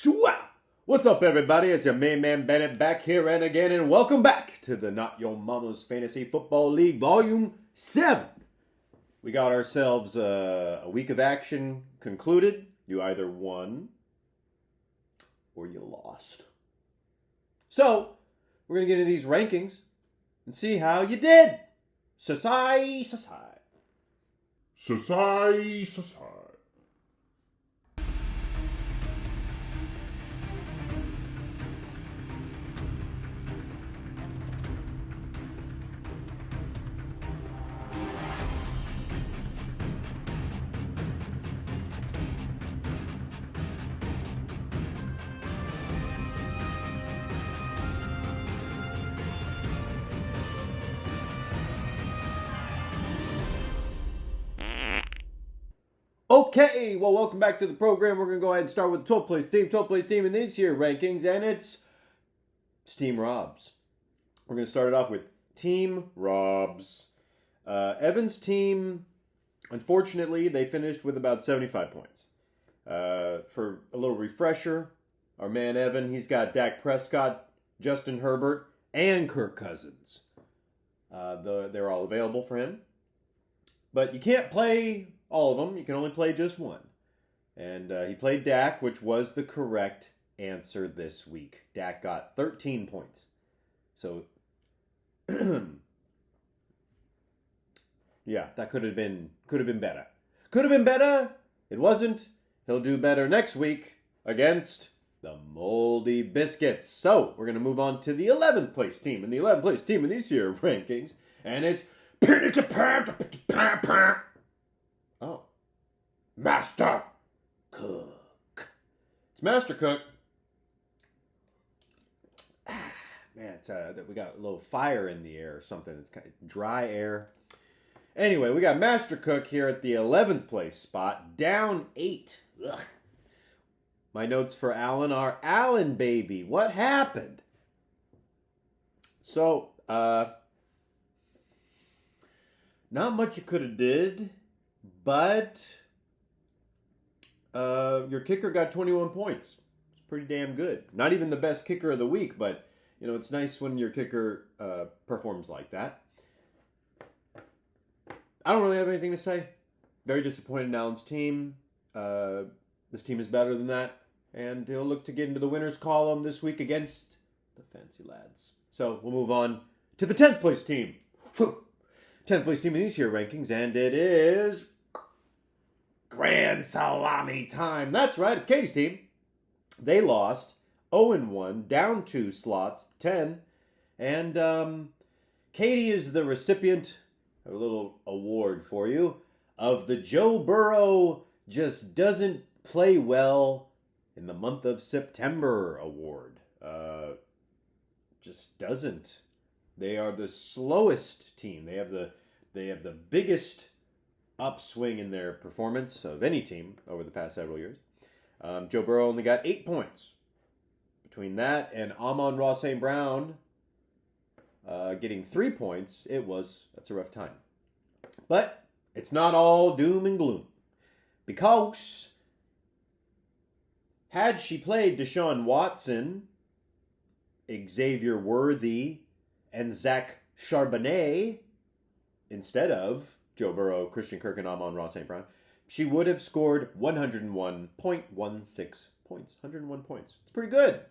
Shwa! What's up, everybody? It's your main man Bennett back here and again, and welcome back to the Not Your Mama's Fantasy Football League Volume 7. We got ourselves a week of action concluded. You either won or you lost. So, we're going to get into these rankings and see how you did. Society. Okay, well, welcome back to the program. We're going to go ahead and start with the 12th place team. 12th place team in these here rankings, and it's Team Robs. We're going to start it off with Team Robs. Evan's team, unfortunately, they finished with about 75 points. For a little refresher, our man Evan, he's got Dak Prescott, Justin Herbert, and Kirk Cousins. They're all available for him. But you can't play all of them. You can only play just one. And he played Dak, which was the correct answer this week. Dak got 13 points. So, yeah, that could have been Betta. Could have been Betta. It wasn't. He'll do better next week against the Moldy Biscuits. So, we're going to move on to the 11th place team. And the 11th place team in these here rankings. And it's... Oh. Master Cook. It's Master Cook. Man, we got a little fire in the air or something. It's kind of dry air. Anyway, we got Master Cook here at the 11th place spot. Down 8. Ugh. My notes for Alan are, Alan, baby, what happened? So, not much you could have did, but your kicker got 21 points. It's pretty damn good. Not even the best kicker of the week, but you know it's nice when your kicker performs like that. I don't really have anything to say. Very disappointed in Alan's team. This team is better than that, and he'll look to get into the winners column this week against the Fancy Lads. So we'll move on to the 10th place team. 10th place team in these here rankings, and it is Grand Salami time. That's right, it's Katie's team. They lost 0-1, down 2 slots, 10. And Katie is the recipient of a little award for you of the Joe Burrow just doesn't play well in the month of September award. Just doesn't. They are the slowest team. They have the biggest upswing in their performance of any team over the past several years. Joe Burrow only got 8 points. Between that and Amon-Ra St. Brown getting 3 points, that's a rough time. But it's not all doom and gloom. Because had she played Deshaun Watson, Xavier Worthy, and Zach Charbonnet instead of Joe Burrow, Christian Kirk, and Amon-Ra St. Brown, she would have scored 101.16 points. 101 points. It's pretty good.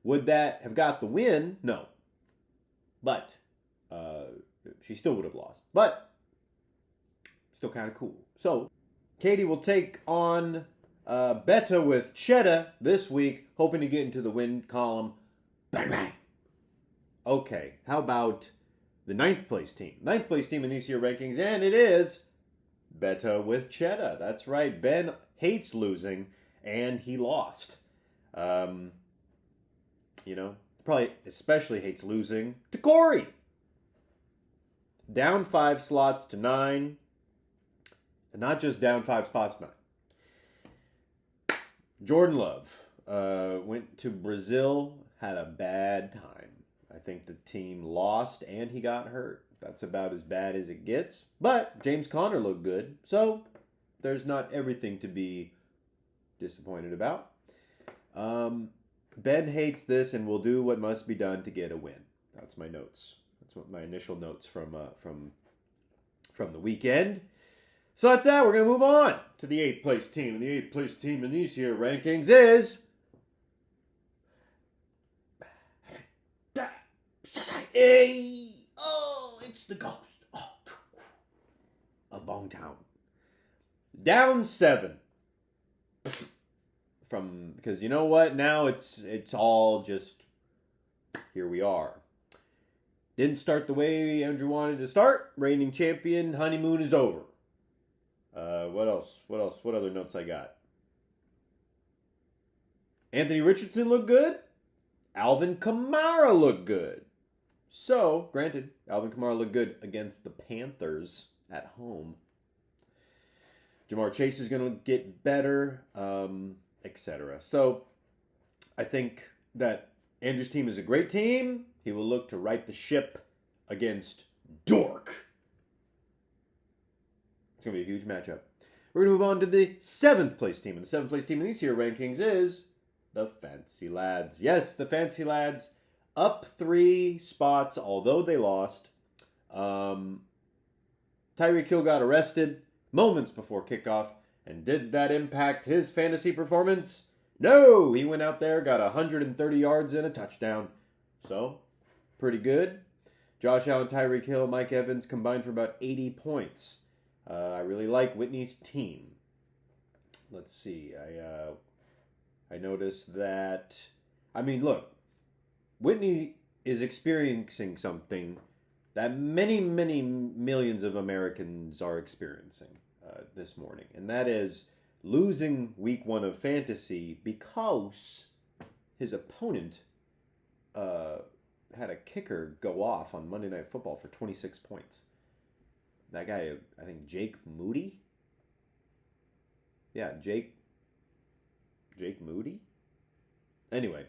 Would that have got the win? No. But she still would have lost. But still kind of cool. So Katie will take on Betta with Chedda this week, hoping to get into the win column. Bang, bang. Okay, how about the 9th place team? 9th place team in these here rankings, and it is Betta with Chedda. That's right, Ben hates losing, and he lost. Probably especially hates losing to Corey. Down 5 slots to 9. And not just down 5 spots to 9. Jordan Love went to Brazil, had a bad time. I think the team lost and he got hurt. That's about as bad as it gets. But James Conner looked good. So there's not everything to be disappointed about. Ben hates this and will do what must be done to get a win. That's my notes. That's what my initial notes from the weekend. So that's that. We're going to move on to the 8th place team. And the 8th place team in these here rankings is... it's the ghost of Bongtown. Down 7. Because you know what? Now it's all just... here we are. Didn't start the way Andrew wanted to start. Reigning champion. Honeymoon is over. What else? What other notes I got? Anthony Richardson looked good. Alvin Kamara looked good. So, granted, Alvin Kamara looked good against the Panthers at home. Jamar Chase is going to get better, etc. So, I think that Andrew's team is a great team. He will look to right the ship against Dork. It's going to be a huge matchup. We're going to move on to the 7th place team. And the 7th place team in these here rankings is the Fancy Lads. Yes, the Fancy Lads up 3 spots, although they lost. Tyreek Hill got arrested moments before kickoff. And did that impact his fantasy performance? No! He went out there, got 130 yards and a touchdown. So, pretty good. Josh Allen, Tyreek Hill, Mike Evans combined for about 80 points. I really like Whitney's team. Let's see. I noticed that... I mean, look. Whitney is experiencing something that many, many millions of Americans are experiencing this morning. And that is losing week 1 of fantasy because his opponent had a kicker go off on Monday Night Football for 26 points. That guy, I think Jake Moody? Yeah, Jake Moody? Anyway,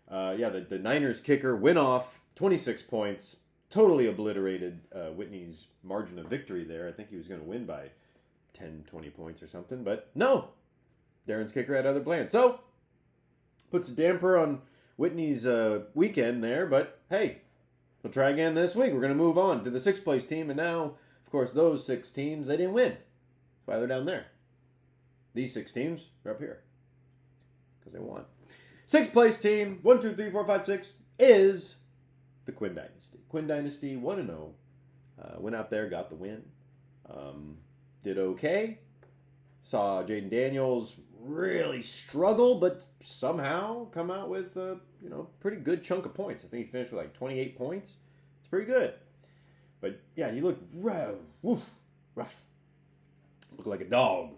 the Niners kicker went off 26 points, totally obliterated Whitney's margin of victory there. I think he was going to win by 10, 20 points or something, but no. Darren's kicker had other plans. So, puts a damper on Whitney's weekend there, but hey, we'll try again this week. We're going to move on to the 6th place team, and now, of course, those 6 teams, they didn't win. That's why they're down there. These 6 teams are up here because they won. 6th place team, 1, 2, 3, 4, 5, 6, is the Quin Dynasty. Quin Dynasty 1-0. Went out there, got the win. Did okay. Saw Jaden Daniels really struggle, but somehow come out with a pretty good chunk of points. I think he finished with like 28 points. It's pretty good. But yeah, he looked rough. Looked like a dog.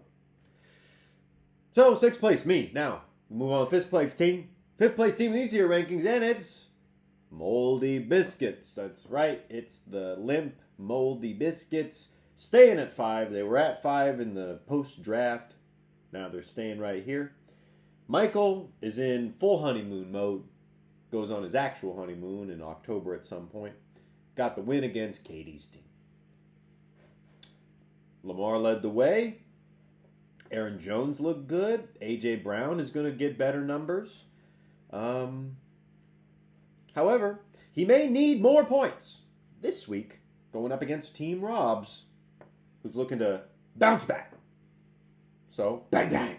So 6th place, me. Now move on to 5th place team. 5th place team in these year rankings, and it's Moldy Biscuits. That's right. It's the limp Moldy Biscuits. Staying at 5. They were at 5 in the post-draft. Now they're staying right here. Michael is in full honeymoon mode. Goes on his actual honeymoon in October at some point. Got the win against Katie's team. Lamar led the way. Aaron Jones looked good. A.J. Brown is going to get better numbers. However, he may need more points this week going up against Team Rob's, who's looking to bounce back. So, bang, bang.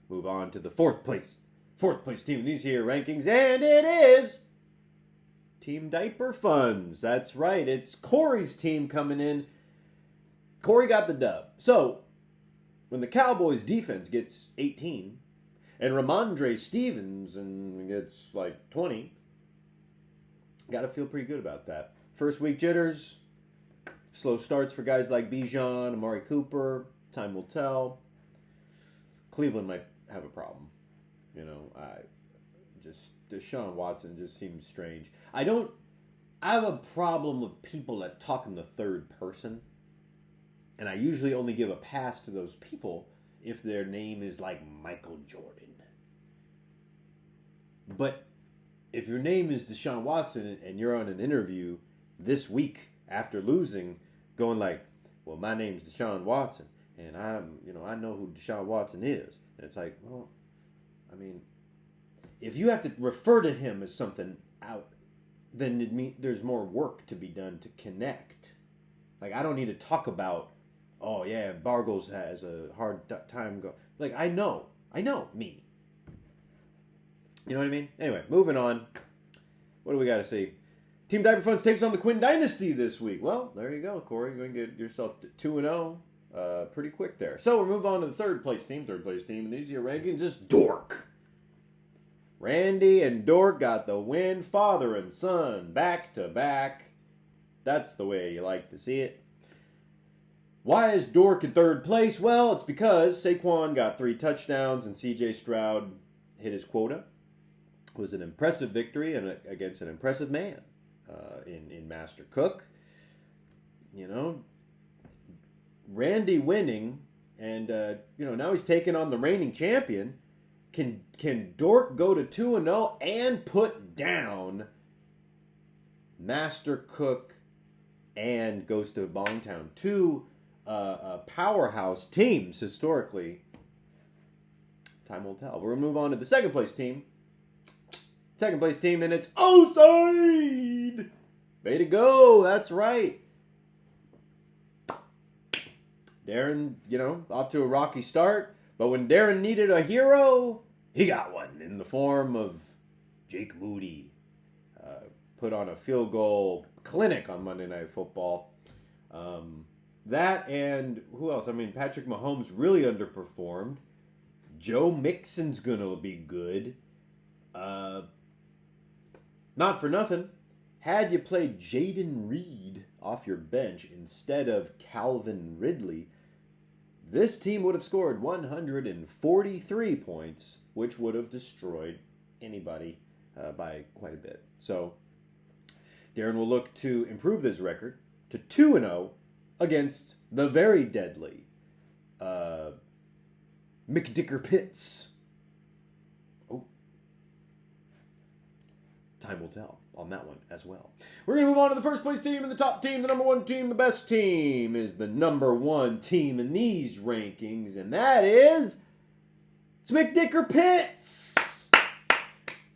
Move on to the 4th place. 4th place team in these here rankings, and it is Team Diaper Funds. That's right. It's Corey's team coming in. Corey got the dub. So, when the Cowboys defense gets 18, and Ramondre Stevenson gets like 20, got to feel pretty good about that. First week jitters, slow starts for guys like Bijan, Amari Cooper. Time will tell. Cleveland might have a problem. Deshaun Watson just seems strange. I have a problem with people that talk in the 3rd person. And I usually only give a pass to those people if their name is like Michael Jordan. But if your name is Deshaun Watson and you're on an interview this week after losing, going like, well, my name's Deshaun Watson, and I know who Deshaun Watson is. And it's like, well, I mean, if you have to refer to him as something out, then it means there's more work to be done to connect. Like, I don't need to talk about, oh yeah, Bargles has a hard time go. Like, I know me. You know what I mean? Anyway, moving on. What do we got to see? Team Diaper Funds takes on the Quin Dynasty this week. Well, there you go, Corey. You're going to get yourself to 2-0 pretty quick there. So we'll move on to the third place team. And these are your rankings. Is Dork. Randy and Dork got the win. Father and son, back to back. That's the way you like to see it. Why is Dork in third place? Well, it's because Saquon got 3 touchdowns and C.J. Stroud hit his quota. It was an impressive victory and against an impressive man in Master Cook. You know, Randy winning, and now he's taking on the reigning champion. Can Dork go to 2-0 and put down Master Cook and goes to Bongtown? 2 powerhouse teams historically. Time will tell. We're going to move on to the second place team. Second place team, and it's O-side! Way to go, that's right. Darren, off to a rocky start, but when Darren needed a hero, he got one in the form of Jake Moody. Put on a field goal clinic on Monday Night Football. That and who else? I mean, Patrick Mahomes really underperformed. Joe Mixon's going to be good. Not for nothing. Had you played Jaden Reed off your bench instead of Calvin Ridley, this team would have scored 143 points, which would have destroyed anybody by quite a bit. So, Darren will look to improve this record to 2-0 against the very deadly McDicker Pitts. Oh. Time will tell on that one as well. We're going to move on to the first place team and the top team. The number one team, the best team, is the number one team in these rankings, and that is it's McDicker Pitts.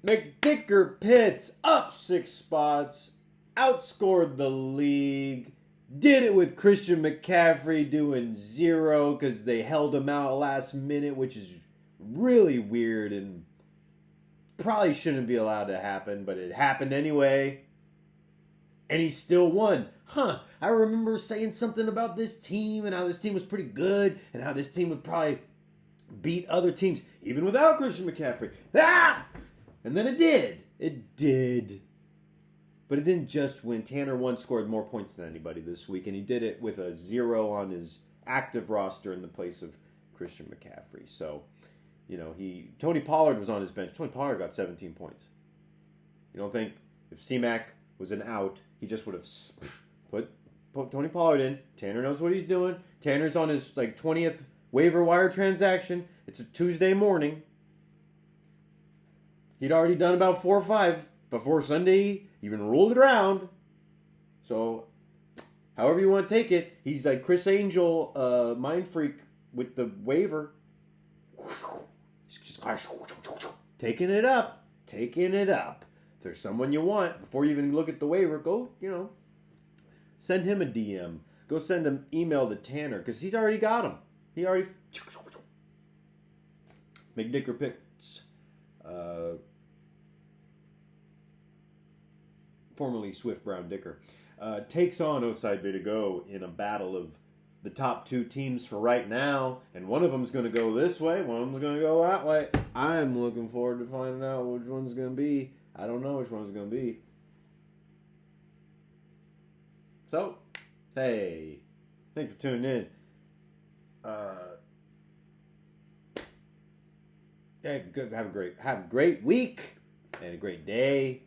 McDicker Pitts up 6 spots, outscored the league. Did it with Christian McCaffrey doing 0 because they held him out last minute, which is really weird and probably shouldn't be allowed to happen, but it happened anyway. And he still won. I remember saying something about this team and how this team was pretty good and how this team would probably beat other teams even without Christian McCaffrey. And then it did. It did. But it didn't just win. Tanner One scored more points than anybody this week, and he did it with a 0 on his active roster in the place of Christian McCaffrey. So, Tony Pollard was on his bench. Tony Pollard got 17 points. You don't think if C-Mac was an out, he just would have put Tony Pollard in? Tanner knows what he's doing. Tanner's on his 20th waiver wire transaction. It's a Tuesday morning. He'd already done about 4 or 5 before Sunday even rolled it around. So, however you want to take it, he's like Chris Angel, mind freak with the waiver. Taking it up. If there's someone you want, before you even look at the waiver, go, send him a DM. Go send an email to Tanner, because he's already got him. He already... McDicker Pitts. Formerly Swift Brown Dicker, takes on O-side Way to Go in a battle of the top 2 teams for right now, and one of them's going to go this way, one of them's going to go that way. I'm looking forward to finding out which one's going to be. I don't know which one's going to be. So, hey, thanks for tuning in. Have a great week and a great day.